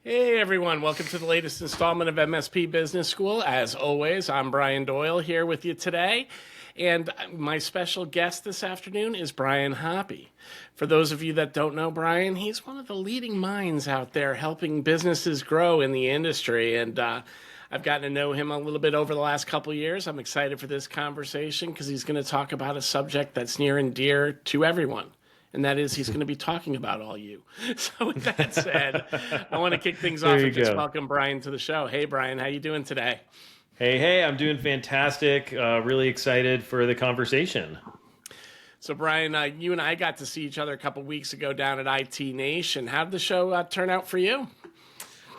Hey everyone, welcome to the latest installment of MSP Business School. As always, I'm Brian Doyle here with you today. And my special guest this afternoon is Brian Hoppe. For those of you that don't know Brian, he's one of the leading minds out there helping businesses grow in the industry. And I've gotten to know him a little bit over the last couple of years. I'm excited for this conversation because he's going to talk about a subject that's near and dear to everyone. And that is, he's going to be talking about all you. So with that said, I want to kick things off and just welcome Brian to the show. Hey, Brian, how you doing today? Hey, I'm doing fantastic. Really excited for the conversation. So, Brian, you and I got to see each other a couple weeks ago down at IT Nation. How did the show turn out for you?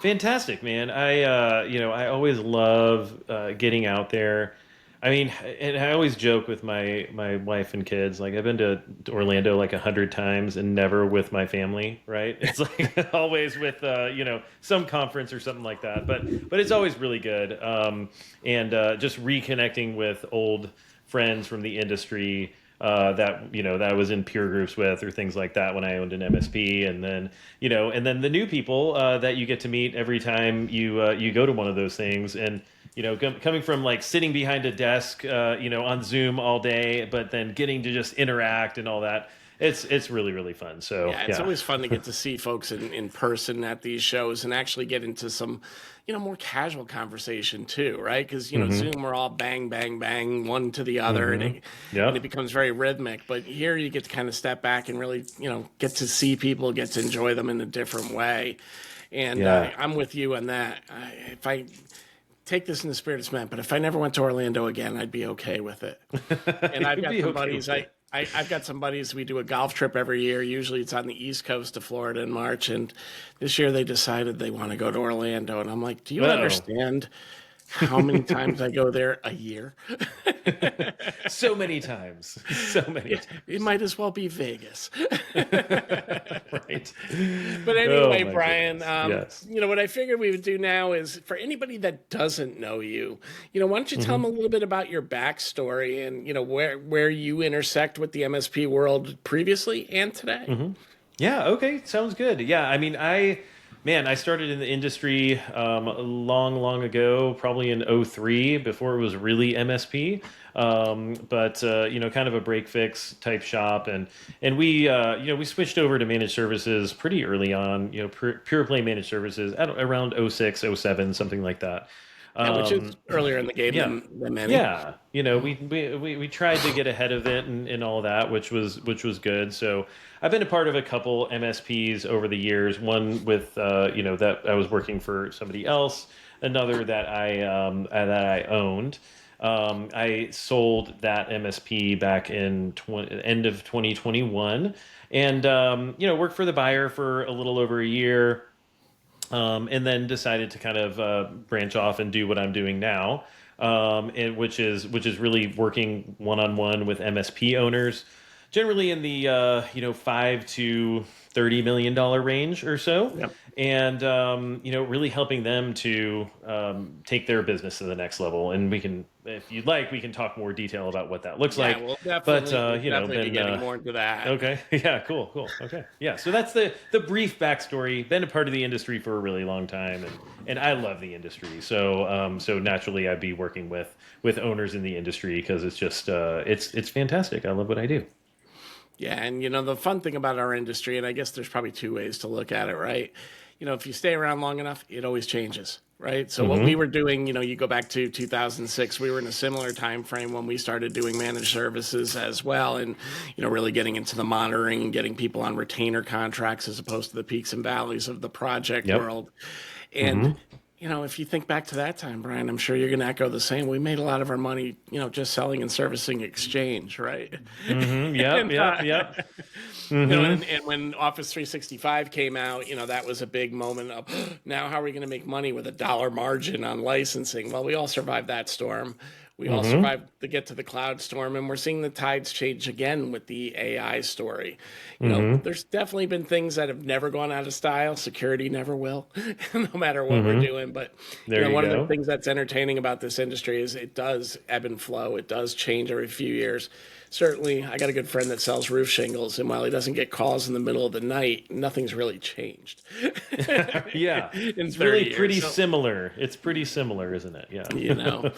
Fantastic, man. I always love getting out there. I mean, and I always joke with my wife and kids, like I've been to Orlando like 100 times and never with my family, right? It's like always with, some conference or something like that. But it's always really good. And just reconnecting with old friends from the industry that I was in peer groups with or things like that when I owned an MSP, and then the new people that you get to meet every time you go to one of those things. And coming from like sitting behind a desk, on Zoom all day, but then getting to just interact and all that, it's really, really fun. So yeah, it's always fun to get to see folks in person at these shows and actually get into some, more casual conversation too, right? Because, Zoom, we're all bang, bang, bang, one to the other, and it becomes very rhythmic. But here you get to kind of step back and really, get to see people, get to enjoy them in a different way. And I'm with you on that. If I take this in the spirit it's meant, but if I never went to Orlando again, I'd be okay with it. And I've got some buddies. I've got some buddies. We do a golf trip every year. Usually it's on the East Coast of Florida in March. And this year they decided they want to go to Orlando. And I'm like, do you understand how many times I go there a year? So many times. It might as well be Vegas. Right. But anyway, Brian, what I figured we would do now is for anybody that doesn't know you, why don't you tell them a little bit about your backstory and, where you intersect with the MSP world previously and today? Yeah. Okay. Sounds good. Yeah. I mean, I started in the industry long ago, probably in '03, before it was really MSP. But kind of a break fix type shop, and we switched over to managed services pretty early on. Pure play managed services at around '06, '07, something like that. Which is earlier in the game than many. Yeah, we tried to get ahead of it and all that, which was good. So I've been a part of a couple MSPs over the years. One with that I was working for somebody else. Another that I owned. I sold that MSP back in end of 2021, and worked for the buyer for a little over a year. And then decided to kind of branch off and do what I'm doing now, and which is really working one-on-one with MSP owners, generally in the $5 to $30 million range or so, and really helping them to take their business to the next level. And we can, if you'd like, we can talk more detail about what that looks like. We'll definitely be getting more into that. Okay, yeah, cool. Okay, yeah. So that's the brief backstory. Been a part of the industry for a really long time, and I love the industry. So naturally, I'd be working with owners in the industry because it's just it's fantastic. I love what I do. Yeah, and the fun thing about our industry, and I guess there's probably two ways to look at it, right? If you stay around long enough, it always changes, right? So what we were doing, you go back to 2006, we were in a similar time frame when we started doing managed services as well, and really getting into the monitoring and getting people on retainer contracts as opposed to the peaks and valleys of the project world. And if you think back to that time, Brian, I'm sure you're going to echo the same. We made a lot of our money, just selling and servicing Exchange, right? Yeah. And when Office 365 came out, that was a big moment of now how are we going to make money with $1 margin on licensing? Well, we all survived that storm. We all survived to get to the cloud storm, and we're seeing the tides change again with the AI story. There's definitely been things that have never gone out of style. Security never will, no matter what we're doing. But There you one of the go. things that's entertaining about this industry is it does ebb and flow. It does change every few years. Certainly, I got a good friend that sells roof shingles, and while he doesn't get calls in the middle of the night, nothing's really changed. Yeah, In it's 30 really years. pretty So, similar. It's pretty similar, isn't it? Yeah.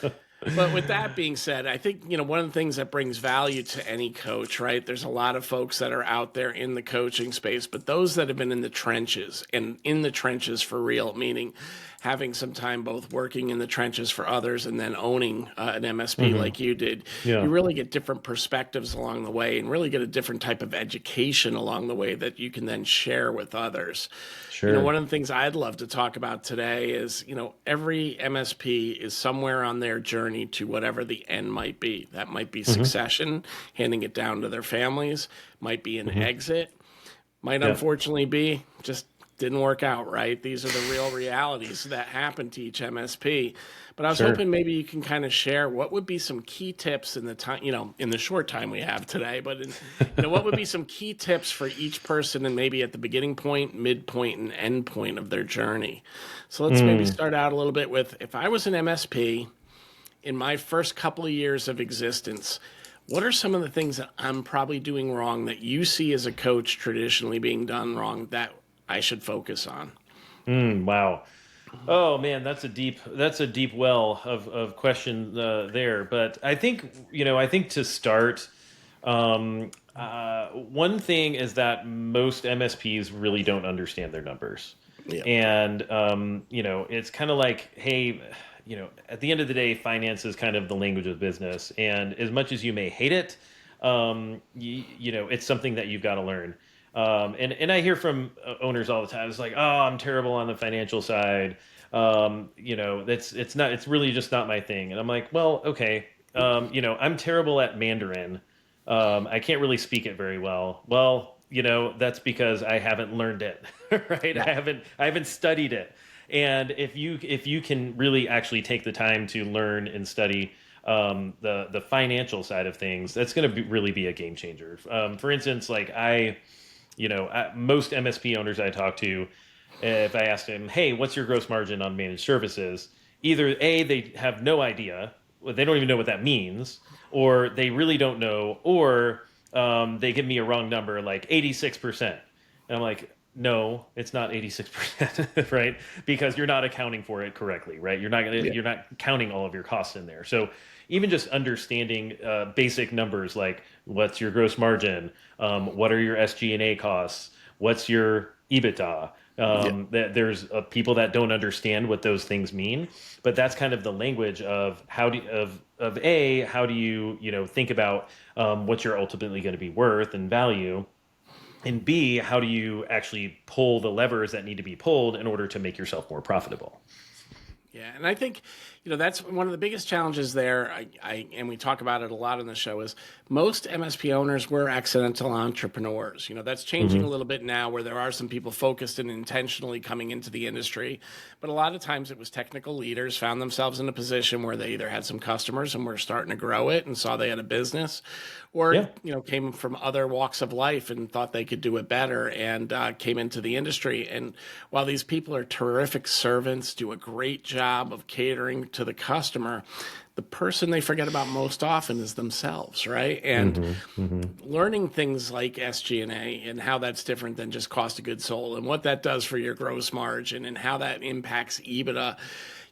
But with that being said, I think, one of the things that brings value to any coach, right? There's a lot of folks that are out there in the coaching space, but those that have been in the trenches and in the trenches for real, meaning having some time both working in the trenches for others and then owning an MSP like you did, Yeah. you really get different perspectives along the way and really get a different type of education along the way that you can then share with others. Sure. One of the things I'd love to talk about today is, every MSP is somewhere on their journey to whatever the end might be. That might be succession, handing it down to their families, might be an exit, might unfortunately be just didn't work out, right? These are the real realities that happen to each MSP. But I was hoping maybe you can kind of share what would be some key tips in the time, in the short time we have today, but what would be some key tips for each person and maybe at the beginning point, midpoint, and end point of their journey. So let's maybe start out a little bit with, if I was an MSP in my first couple of years of existence, what are some of the things that I'm probably doing wrong that you see as a coach traditionally being done wrong that I should focus on? Wow. Oh man, that's a deep well of question there. But I think to start, one thing is that most MSPs really don't understand their numbers, Yeah. and it's kind of like, hey, at the end of the day, finance is kind of the language of business, and as much as you may hate it, it's something that you've got to learn. And I hear from owners all the time. It's like, oh, I'm terrible on the financial side. It's really just not my thing. And I'm like, well, okay. I'm terrible at Mandarin. I can't really speak it very well. Well, that's because I haven't learned it, right? Yeah. I haven't studied it. And if you can really actually take the time to learn and study the financial side of things, that's going to really be a game changer. For instance, like most MSP owners I talk to, if I ask them, hey, what's your gross margin on managed services? Either A, they have no idea, they don't even know what that means, or they really don't know, or they give me a wrong number, like 86%. And I'm like, no, it's not 86%, right? Because you're not accounting for it correctly, right? You're not counting all of your costs in there. So even just understanding basic numbers like what's your gross margin, what are your SG&A costs, what's your EBITDA. There's people that don't understand what those things mean, but that's kind of the language of how do you think about what you're ultimately going to be worth and value. And B, how do you actually pull the levers that need to be pulled in order to make yourself more profitable? Yeah, and I think that's one of the biggest challenges there. And we talk about it a lot in the show is most MSP owners were accidental entrepreneurs. That's changing a little bit now, where there are some people focused and intentionally coming into the industry, but a lot of times it was technical leaders found themselves in a position where they either had some customers and were starting to grow it and saw they had a business, or came from other walks of life and thought they could do it better and came into the industry. And while these people are terrific servants, do a great job of catering to the customer, the person they forget about most often is themselves, right? And learning things like SG&A and how that's different than just cost of goods sold and what that does for your gross margin and how that impacts EBITDA,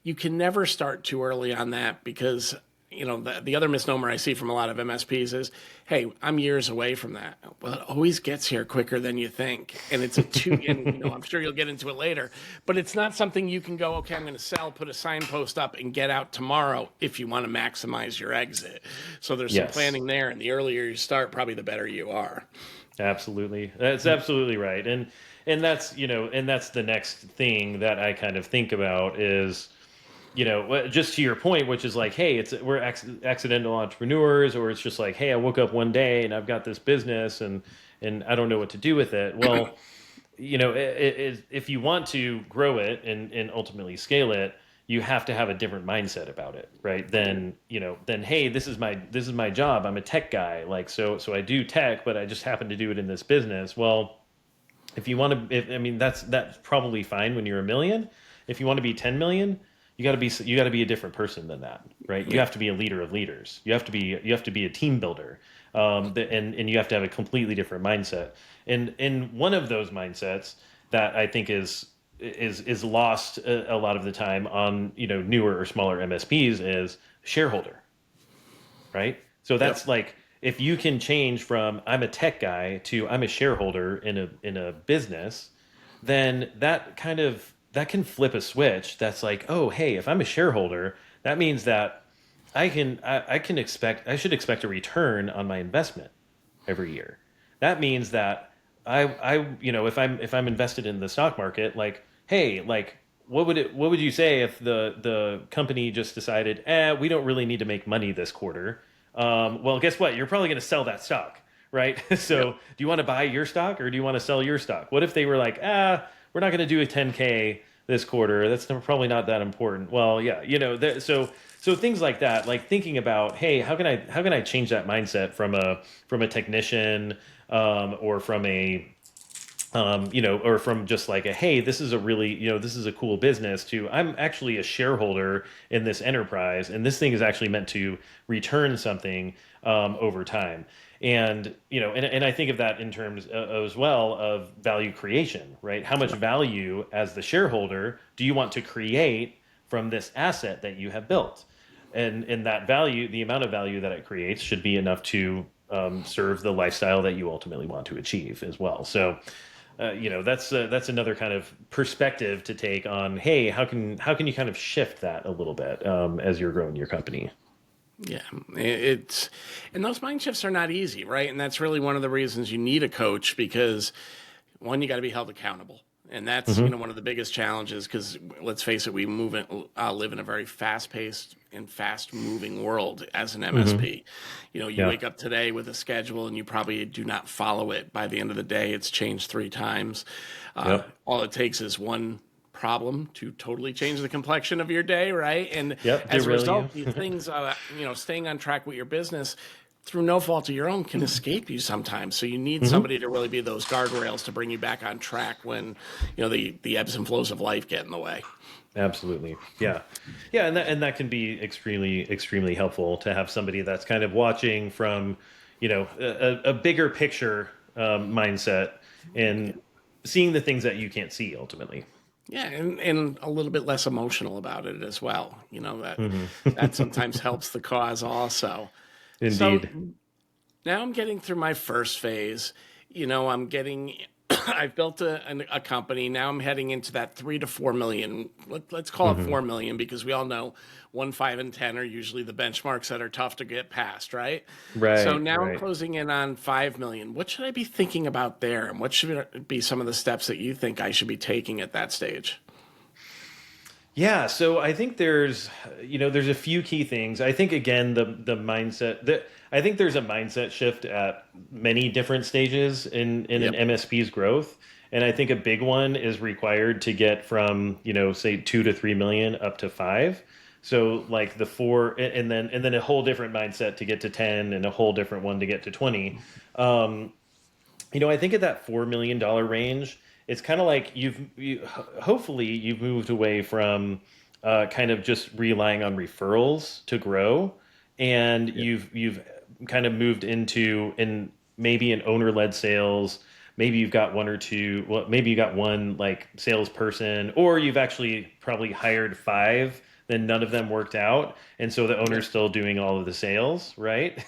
you can never start too early on that, because the other misnomer I see from a lot of MSPs is, hey, I'm years away from that. Well, it always gets here quicker than you think. And it's and I'm sure you'll get into it later, but it's not something you can go, okay, I'm going to sell, put a signpost up and get out tomorrow if you want to maximize your exit. So there's some planning there. And the earlier you start, probably the better you are. Absolutely. That's absolutely right. And that's, and that's the next thing that I kind of think about is, just to your point, which is like, hey, we're accidental entrepreneurs, or it's just like, hey, I woke up one day and I've got this business and I don't know what to do with it. Well, if you want to grow it and ultimately scale it, you have to have a different mindset about it, right? Then, then, hey, this is my job. I'm a tech guy. Like, so I do tech, but I just happen to do it in this business. Well, if you want to, I mean, that's probably fine when you're a million. If you want to be 10 million, you got to be a different person than that, right? You have to be a leader of leaders. You have to be a team builder, and you have to have a completely different mindset. And in one of those mindsets that I think is lost a lot of the time on newer or smaller MSPs is shareholder, right? So that's like, if you can change from I'm a tech guy to I'm a shareholder in a business, then that can flip a switch. That's like, oh, hey, if I'm a shareholder, that means that I should expect a return on my investment every year. That means that if I'm invested in the stock market, like, hey, like, what would you say if the company just decided, we don't really need to make money this quarter? Well, guess what? You're probably going to sell that stock, right? So, do you want to buy your stock or do you want to sell your stock? What if they were like, we're not going to do a 10K this quarter. That's probably not that important. Well, yeah, so things like that, like thinking about, hey, how can I change that mindset from a technician, or from or from just like hey, this is a really, this is a cool business, to I'm actually a shareholder in this enterprise, and this thing is actually meant to return something over time. And and I think of that in terms as well of value creation, right? How much value as the shareholder do you want to create from this asset that you have built? And that value, the amount of value that it creates, should be enough to serve the lifestyle that you ultimately want to achieve as well. So, that's another kind of perspective to take on. Hey, how can you kind of shift that a little bit as you're growing your company? Yeah, and those mind shifts are not easy, right? And that's really one of the reasons you need a coach, because one, you got to be held accountable. And that's, one of the biggest challenges, because let's face it, we live in a very fast-paced and fast-moving world as an MSP. You wake up today with a schedule and you probably do not follow it. By the end of the day, it's changed 3 times. All it takes is one problem to totally change the complexion of your day, right? And as a result, these things, staying on track with your business through no fault of your own can escape you sometimes. So you need somebody to really be those guardrails to bring you back on track when, the ebbs and flows of life get in the way. Absolutely. Yeah. Yeah. And that can be extremely helpful to have somebody that's kind of watching from, a bigger picture mindset, and seeing the things that you can't see ultimately. Yeah, and a little bit less emotional about it as well. That sometimes helps the cause also. Indeed. So now I'm getting through my first phase. I've built a company. Now I'm heading into that 3 to 4 million. Let's call it 4 million, because we all know 1, 5, and 10 are usually the benchmarks that are tough to get past, right? Right. So now I'm closing in on 5 million. What should I be thinking about there? And what should be some of the steps that you think I should be taking at that stage? Yeah, so I think there's a few key things. I think, again, the mindset that I think there's a mindset shift at many different stages in an MSP's growth. And I think a big one is required to get from, say 2 to 3 million up to 5. So like the 4, and then a whole different mindset to get to 10, and a whole different one to get to 20. I think at that $4 million range, it's kind of like hopefully you've moved away from kind of just relying on referrals to grow, and you've kind of moved into maybe an owner-led sales. Maybe you've got one or two. Well, maybe you got one like salesperson, or you've actually probably hired 5. Then none of them worked out, and so the owner's still doing all of the sales, right?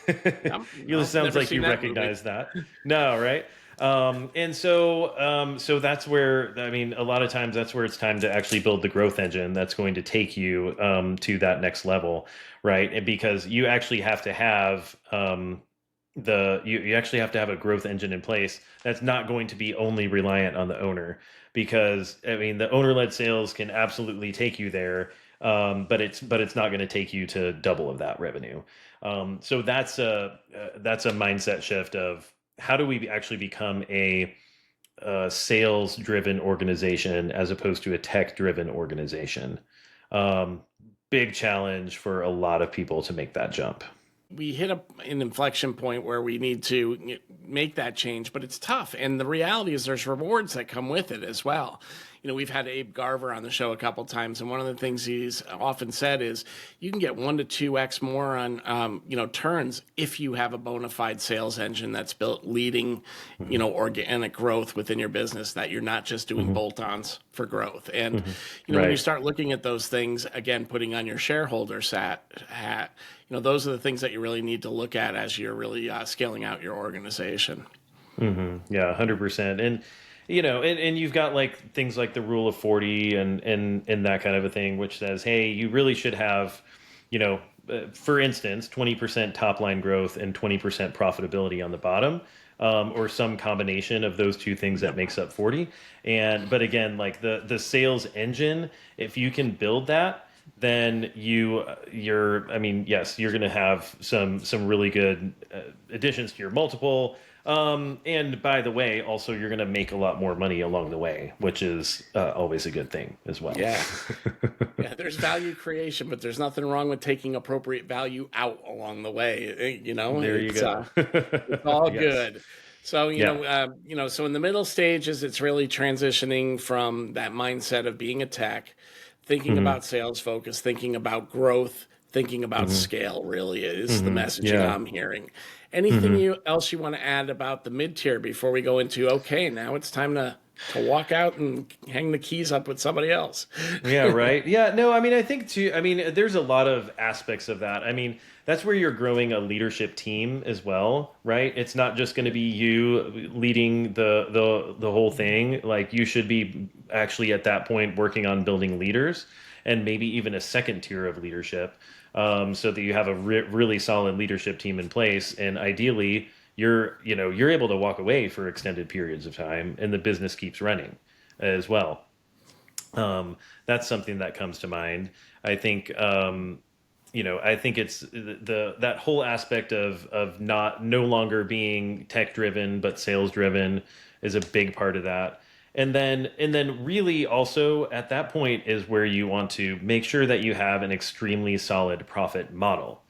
Sounds like you recognize that. No, right? And so that's where, I mean, a lot of times that's where it's time to actually build the growth engine that's going to take you to that next level, right? And because you actually have to have you actually have to have a growth engine in place that's not going to be only reliant on the owner, because I mean the owner-led sales can absolutely take you there, but it's not going to take you to double of that revenue. So that's a mindset shift of how do we actually become a sales-driven organization as opposed to a tech-driven organization. Um, Big challenge for a lot of people to make that jump. We hit an inflection point where we need to make that change, but it's tough. And the reality is there's rewards that come with it as well. We've had Abe Garver on the show a couple times, and one of the things he's often said is you can get 1 to 2x more on, turns if you have a bona fide sales engine that's built leading, organic growth within your business, that you're not just doing bolt-ons for growth. And, when you start looking at those things, again, putting on your shareholder hat, those are the things that you really need to look at as you're really scaling out your organization. Yeah, 100%. And and you've got like things like the rule of 40 and that kind of a thing, which says, hey, you really should have, for instance, 20% top line growth and 20% profitability on the bottom, or some combination of those two things that makes up 40. But again, like the sales engine, if you can build that, then yes, you're going to have some really good additions to your multiple. And by the way, also you're going to make a lot more money along the way, which is always a good thing as well. Yeah. Yeah, there's value creation, but there's nothing wrong with taking appropriate value out along the way. There you go. It's all Yes. good. So, so in the middle stages, it's really transitioning from that mindset of being a tech, thinking about sales focus, thinking about growth, thinking about scale, really is the messaging I'm hearing. Anything else you want to add about the mid-tier before we go into, okay, now it's time to walk out and hang the keys up with somebody else? Yeah, right. Yeah, no, I think too, there's a lot of aspects of that. That's where you're growing a leadership team as well, right? It's not just going to be you leading the whole thing. Like you should be actually at that point working on building leaders and maybe even a second tier of leadership, so that you have a really solid leadership team in place. And ideally, you're able to walk away for extended periods of time and the business keeps running as well. That's something that comes to mind. I think, I think it's that whole aspect of no longer being tech driven, but sales driven is a big part of that. And then really also at that point is where you want to make sure that you have an extremely solid profit model,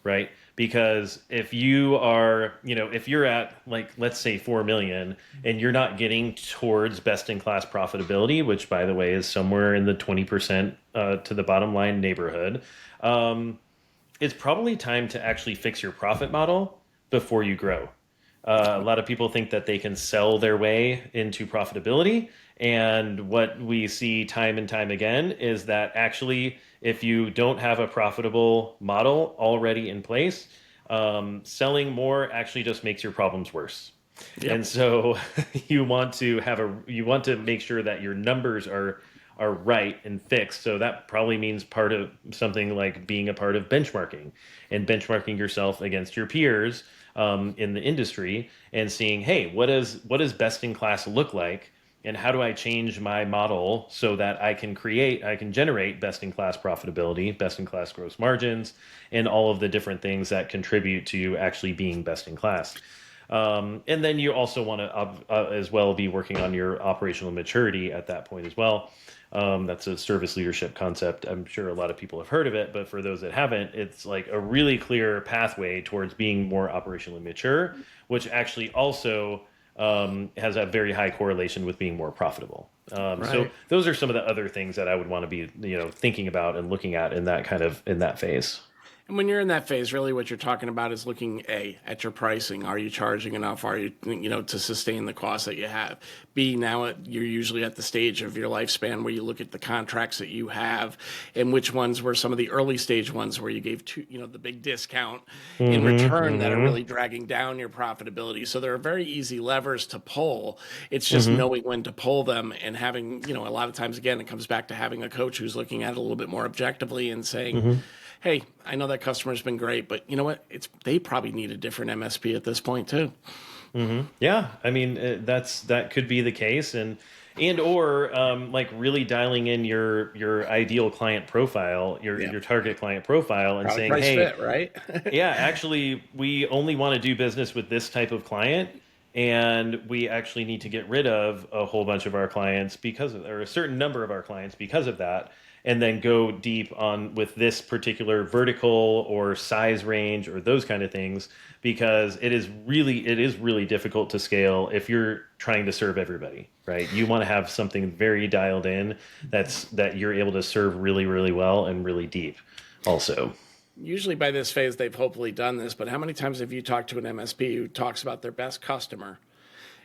right? Because if you are, if you're at like, let's say 4 million and you're not getting towards best in class profitability, which by the way is somewhere in the 20% to the bottom line neighborhood, it's probably time to actually fix your profit model before you grow. A lot of people think that they can sell their way into profitability. And what we see time and time again is that actually, if you don't have a profitable model already in place, selling more actually just makes your problems worse. Yep. And so you want to make sure that your numbers are right and fixed. So that probably means part of something like being a part of benchmarking and benchmarking yourself against your peers in the industry and seeing, hey, what does best in class look like? And how do I change my model so that I can generate best in class profitability, best in class gross margins, and all of the different things that contribute to actually being best in class. And then you also want to as well be working on your operational maturity at that point as well. That's a service leadership concept. I'm sure a lot of people have heard of it, but for those that haven't, it's like a really clear pathway towards being more operationally mature, which actually also has a very high correlation with being more profitable. Right. So those are some of the other things that I would want to be, thinking about and looking at in that phase. And when you're in that phase, really what you're talking about is looking at your pricing. Are you charging enough? Are you, to sustain the costs that you have? B, now you're usually at the stage of your lifespan where you look at the contracts that you have and which ones were some of the early stage ones where you gave the big discount in return that are really dragging down your profitability. So there are very easy levers to pull. It's just knowing when to pull them and having, a lot of times, again, it comes back to having a coach who's looking at it a little bit more objectively and saying, hey, I know that customer's been great, but you know what? They probably need a different MSP at this point too. Yeah, that could be the case, or like really dialing in your ideal client profile, your target client profile, and probably saying, hey, fit, right? yeah, actually, we only want to do business with this type of client. and we actually need to get rid of a whole bunch of our clients or a certain number of our clients because of that, and then go deep on with this particular vertical or size range or those kind of things, because it is really difficult to scale if you're trying to serve everybody, right? You want to have something very dialed in that you're able to serve really, really well and really deep also. Usually by this phase, they've hopefully done this, but how many times have you talked to an MSP who talks about their best customer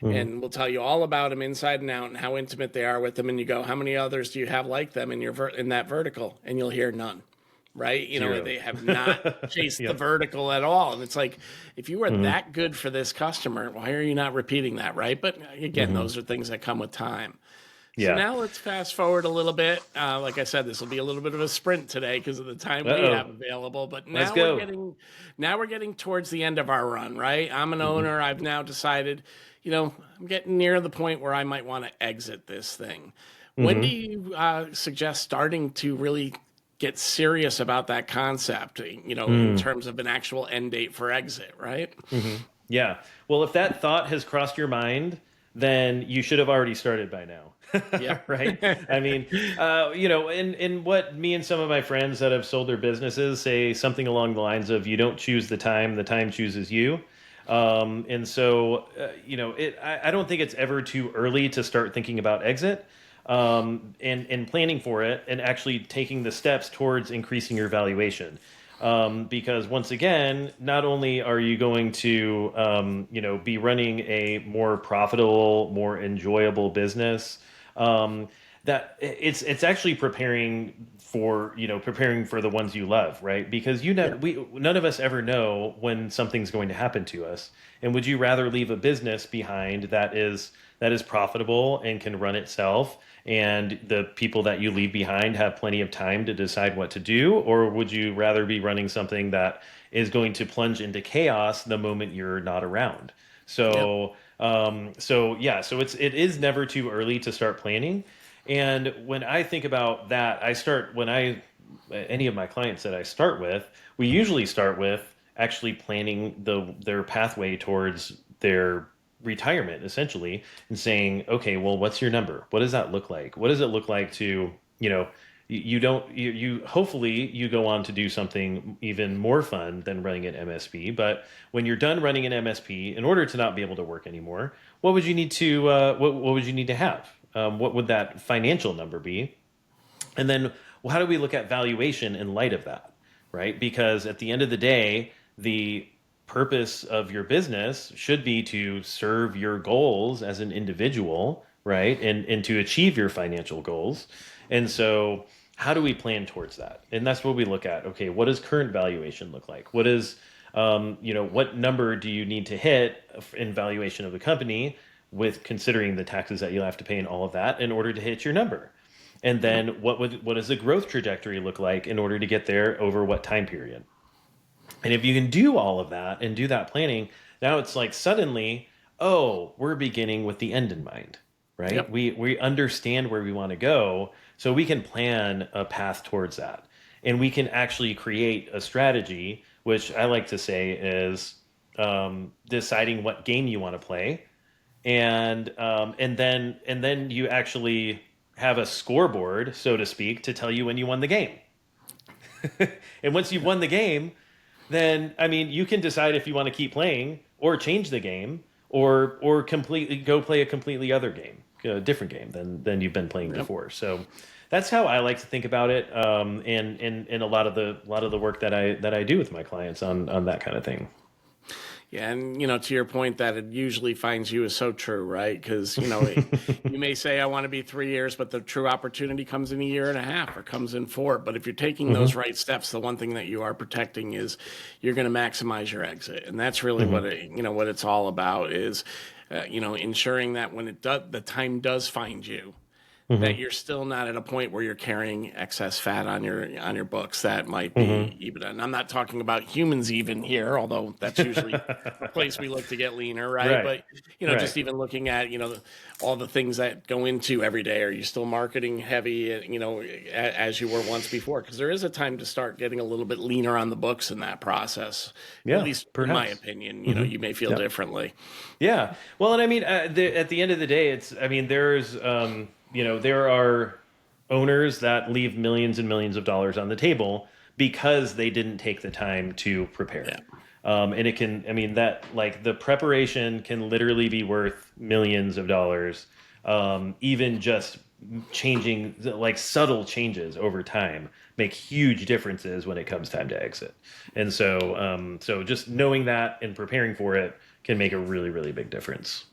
Hmm. and will tell you all about them inside and out and how intimate they are with them? And you go, how many others do you have like them in in that vertical? And you'll hear none, right? Zero. They have not chased the Yep. vertical at all. And it's like, if you are Hmm. that good for this customer, why are you not repeating that, right? But again, Hmm. those are things that come with time. So Yeah. now let's fast forward a little bit. Like I said, this will be a little bit of a sprint today because of the time we Uh-oh. have available. But Let's go. now we're getting towards the end of our run, right? I'm an Hmm. owner. I've now decided, I'm getting near the point where I might want to exit this thing. When do Hmm. you suggest starting to really get serious about that concept? In terms of an actual end date for exit, right? Hmm. Yeah. Well, if that thought has crossed your mind, then you should have already started by now. Yep. Right? I mean, in what me and some of my friends that have sold their businesses say something along the lines of, you don't choose the time chooses you. And so, I don't think it's ever too early to start thinking about exit, and planning for it and actually taking the steps towards increasing your valuation. Because once again, not only are you going to, be running a more profitable, more enjoyable business, that it's actually preparing for the ones you love, right? Because Yep. we none of us ever know when something's going to happen to us. And would you rather leave a business behind that is profitable and can run itself, and the people that you leave behind have plenty of time to decide what to do? Or would you rather be running something that is going to plunge into chaos the moment you're not around? Yep. So it is never too early to start planning. And when I think about that, any of my clients that I start with, we usually start with actually planning their pathway towards their retirement, essentially, and saying, okay, well, what's your number? What does that look like? What does it look like to, you don't you hopefully you go on to do something even more fun than running an MSP. But when you're done running an MSP, in order to not be able to work anymore, what would you need to have? What would that financial number be? And then, well, how do we look at valuation in light of that, right? Because at the end of the day, the purpose of your business should be to serve your goals as an individual, right? And to achieve your financial goals. And so, how do we plan towards that? And that's what we look at. Okay, what does current valuation look like? What number do you need to hit in valuation of the company, with considering the taxes that you'll have to pay and all of that, in order to hit your number? And Yep. then what does the growth trajectory look like in order to get there over what time period? And if you can do all of that and do that planning, now it's like suddenly, oh, we're beginning with the end in mind, right? Yep. We understand where we want to go, so we can plan a path towards that. And we can actually create a strategy, which I like to say is, deciding what game you want to play, and then you actually have a scoreboard, so to speak, to tell you when you won the game. And once you've won the game, then I mean, you can decide if you want to keep playing or change the game, or completely go play a completely other game, a different game than you've been playing Yep. before. So that's how I like to think about it, and a lot of the work that I do with my clients on that kind of thing. Yeah, and to your point, that it usually finds you is so true, right? Because you may say I want to be 3 years, but the true opportunity comes in a year and a half or comes in four. But if you're taking those Hmm. right steps, the one thing that you are protecting is you're going to maximize your exit, and that's really Hmm. what it's all about is ensuring that when the time does find you, that you're still not at a point where you're carrying excess fat on your books. That might be EBITDA. And I'm not talking about humans even here, although that's usually a place we look to get leaner, right? Right. But just even looking at all the things that go into every day. Are you still marketing heavy? As you were once before? Because there is a time to start getting a little bit leaner on the books in that process. Yeah, at least perhaps. in my opinion. You may feel differently. Yeah. Well, and I mean, at the end of the day, there's, there are owners that leave millions and millions of dollars on the table because they didn't take the time to prepare. Yeah. And it can, the preparation can literally be worth millions of dollars, even just changing, subtle changes over time make huge differences when it comes time to exit. And so just knowing that and preparing for it can make a really, really big difference.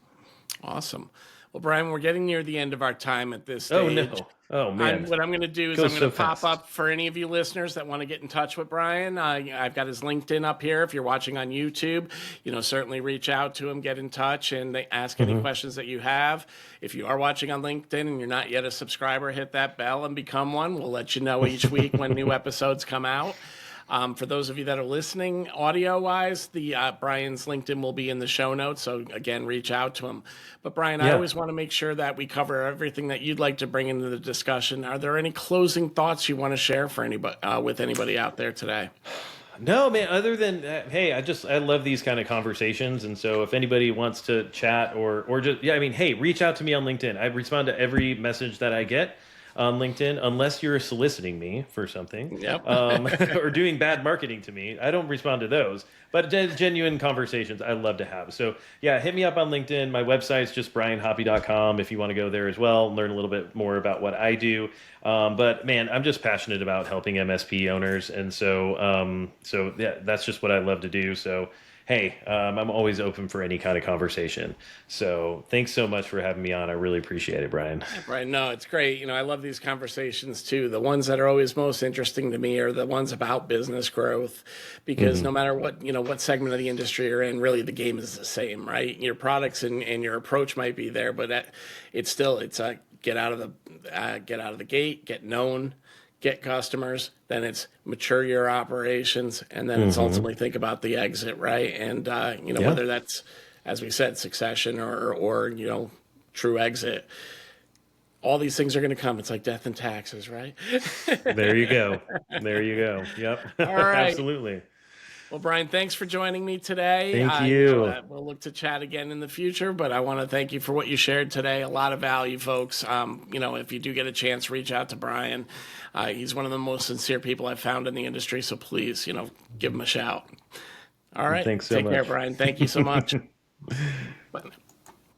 Awesome. Well, Brian, we're getting near the end of our time at this stage. Oh, no. Oh, man. What I'm going to do is I'm going to pop up for any of you listeners that want to get in touch with Brian. I've got his LinkedIn up here. If you're watching on YouTube, certainly reach out to him, get in touch, and ask any questions that you have. If you are watching on LinkedIn and you're not yet a subscriber, hit that bell and become one. We'll let you know each week when new episodes come out. For those of you that are listening audio-wise, Brian's LinkedIn will be in the show notes. So, again, reach out to him. But, Brian, I always want to make sure that we cover everything that you'd like to bring into the discussion. Are there any closing thoughts you want to share for anybody with anybody out there today? No, man, other than, hey, I love these kind of conversations. And so if anybody wants to chat or just, hey, reach out to me on LinkedIn. I respond to every message that I get on LinkedIn, unless you're soliciting me for something, or doing bad marketing to me. I don't respond to those, but genuine conversations I love to have. So yeah, hit me up on LinkedIn. My website's just brianhoppe.com if you want to go there as well, learn a little bit more about what I do. But man, I'm just passionate about helping MSP owners. And so yeah, that's just what I love to do. So hey, I'm always open for any kind of conversation. So thanks so much for having me on. I really appreciate it, Brian. Yeah, Brian, no, it's great. I love these conversations too. The ones that are always most interesting to me are the ones about business growth, because no matter what segment of the industry you're in, really the game is the same, right? Your products and your approach might be there, but it's get out of the gate, get known, get customers, then it's mature your operations, and then it's ultimately think about the exit, right? And whether that's, as we said, succession or true exit, all these things are going to come. It's like death and taxes, right? There you go. Yep. All right. Absolutely. Well, Brian, thanks for joining me today. Thank you. We'll look to chat again in the future, but I want to thank you for what you shared today. A lot of value, folks. If you do get a chance, reach out to Brian. He's one of the most sincere people I've found in the industry, so please, give him a shout. All right. Thanks so much. Take care, Brian. Thank you so much. Bye.